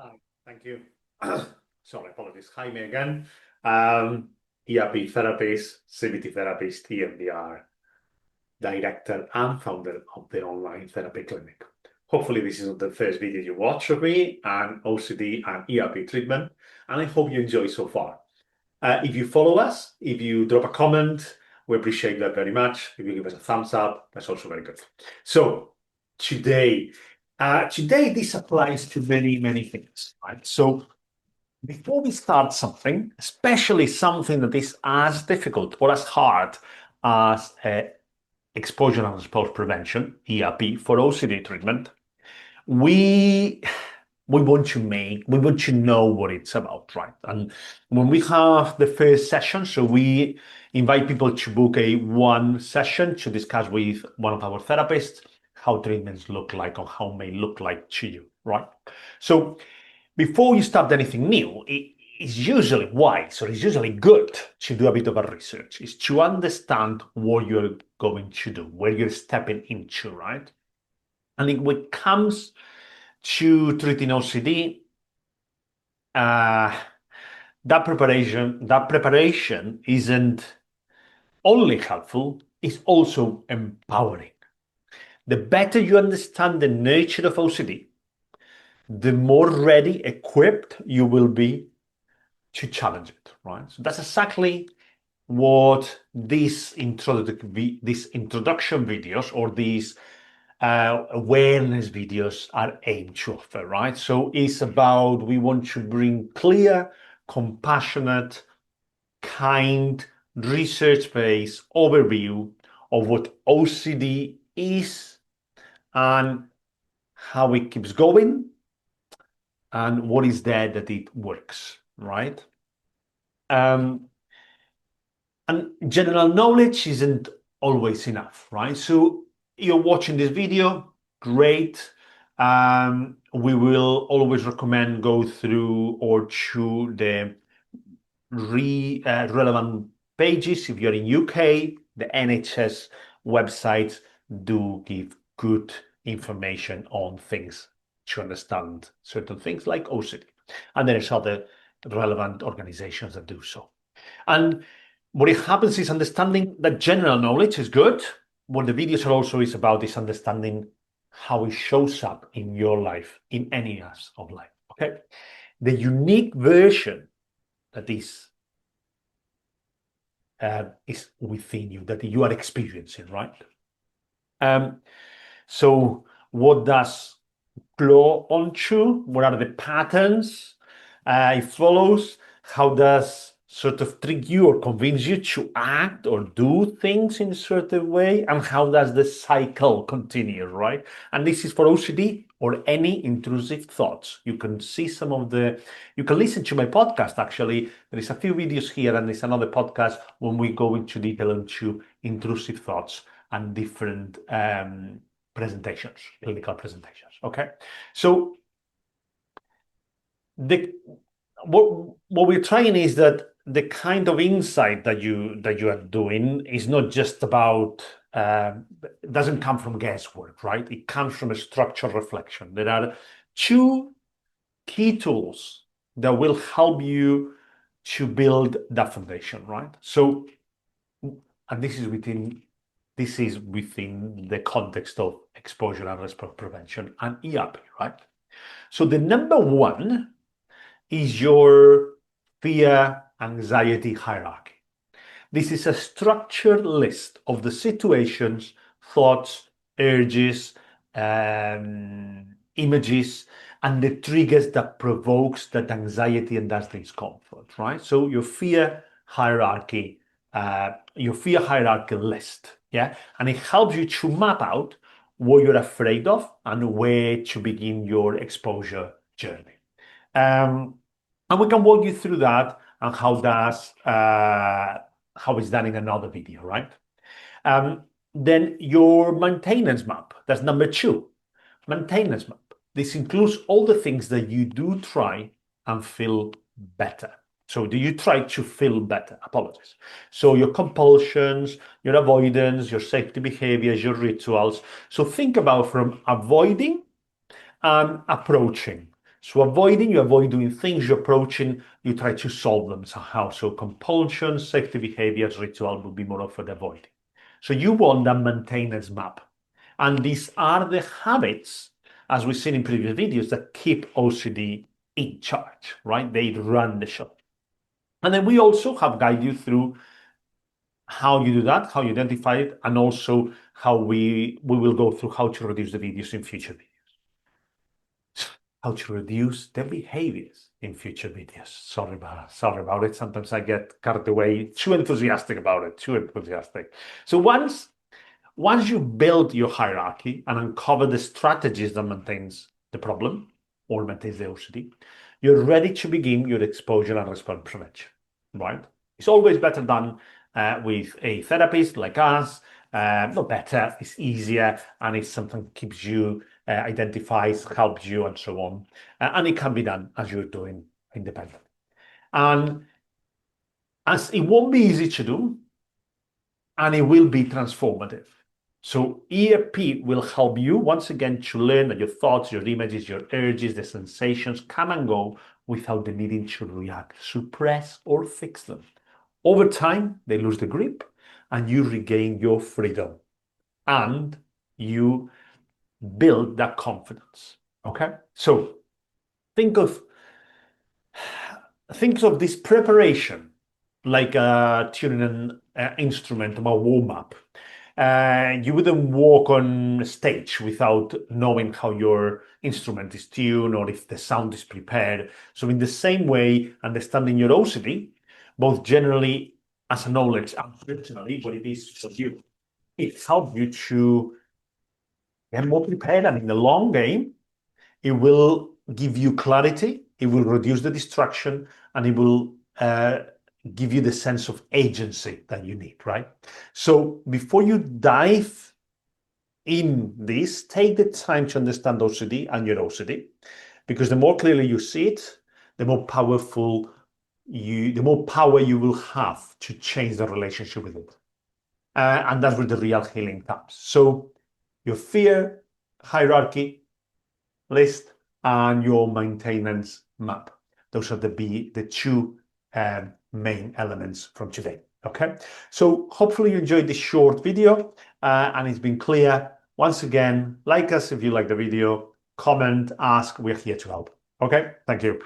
Hi, thank you. Sorry, apologies. Hi, me again. ERP therapist, CBT therapist, EMDR, director and founder of the online therapy clinic. Hopefully, this is the first video you watch of me and OCD and ERP treatment, and I hope you enjoy so far. If you follow us, if you drop a comment, we appreciate that very much. If you give us a thumbs up, that's also very good. So today this applies to many things, right? So before we start something, especially something that is as difficult or as hard as exposure and response prevention, ERP, for OCD treatment, we want to know what it's about, right? And when we have the first session, so we invite people to book one session to discuss with one of our therapists how treatments look like or how may look like to you, right? So before you start anything new, it's usually wise or it's usually good to do a bit of a research, is to understand what you're going to do, where you're stepping into, right? And when it comes to treating OCD, that preparation isn't only helpful, it's also empowering. The better you understand the nature of OCD, the more ready, equipped you will be to challenge it, right? So that's exactly what these introduction videos or these awareness videos are aimed to offer, right? So it's about, we want to bring clear, compassionate, kind, research-based overview of what OCD is and how it keeps going and what is there that it works, right? And general knowledge isn't always enough, right? So you're watching this video, great. We will always recommend go through or to the relevant pages. If you're in UK, the NHS websites do give good information on things to understand certain things like OCD. And there's other relevant organizations that do so. And what it happens is understanding that general knowledge is good. What the videos are also is about is understanding how it shows up in your life, in any aspect of life, okay? The unique version that is within you, that you are experiencing, right? So what does flow onto? What are the patterns it follows? How does sort of trick you or convince you to act or do things in a certain way? And how does the cycle continue, right? And this is for OCD or any intrusive thoughts. You can see you can listen to my podcast, actually. There is a few videos here and there's another podcast when we go into detail into intrusive thoughts and different presentations, clinical presentations, okay? So what we're trying is that the kind of insight that you are doing is not just about doesn't come from guesswork, right? It comes from a structured reflection. There are two key tools that will help you to build that foundation, right? So, and this is within the context of exposure and response prevention and ERP, right? So the number one is your fear anxiety hierarchy. This is a structured list of the situations, thoughts, urges, images, and the triggers that provokes that anxiety and that discomfort, right? So your fear hierarchy list, yeah? And it helps you to map out what you're afraid of and where to begin your exposure journey. And we can walk you through that and how it's done in another video, right? Then your maintenance map, that's number two, maintenance map. This includes all the things that you do try and feel better. So do you try to feel better? Apologies. So your compulsions, your avoidance, your safety behaviors, your rituals. So think about from avoiding and approaching. So you avoid doing things you're approaching, you try to solve them somehow. So compulsions, safety behaviors, ritual would be more of an avoiding. So you want a maintenance map. And these are the habits, as we've seen in previous videos, that keep OCD in charge, right? They run the show. And then we also have guided you through how you do that, how you identify it, and also how we will go through how to reduce the videos in future videos. How to reduce the behaviors in future videos. Sorry about it. Sometimes I get carried away, too enthusiastic about it, too enthusiastic. So once you build your hierarchy and uncover the strategies that maintains the problem or maintains the OCD, you're ready to begin your exposure and response prevention, right? It's always better done with a therapist like us. Not better, it's easier, and it's something that keeps you, identifies, helps you, and so on. And it can be done as you're doing independently. And as it won't be easy to do, and it will be transformative. So ERP will help you once again to learn that your thoughts, your images, your urges, the sensations come and go without the needing to react, suppress, or fix them. Over time, they lose the grip and you regain your freedom and you build that confidence. Okay? So think of this preparation like tuning an instrument, a warm-up. You wouldn't walk on stage without knowing how your instrument is tuned or if the sound is prepared. So in the same way, understanding your OCD, both generally as a knowledge and personally, what it is for you, it helps you to get more prepared. And in the long game, it will give you clarity, it will reduce the distraction, and it will give you the sense of agency that you need, right? So before you dive in this, take the time to understand OCD and your OCD, because the more clearly you see it, the more power you will have to change the relationship with it. And that's where the real healing comes. So your fear hierarchy list and your maintenance map. Those are the two main elements from today. Okay, so hopefully you enjoyed this short video and it's been clear. Once again, like us if you like the video, comment, ask, we're here to help. Okay, thank you.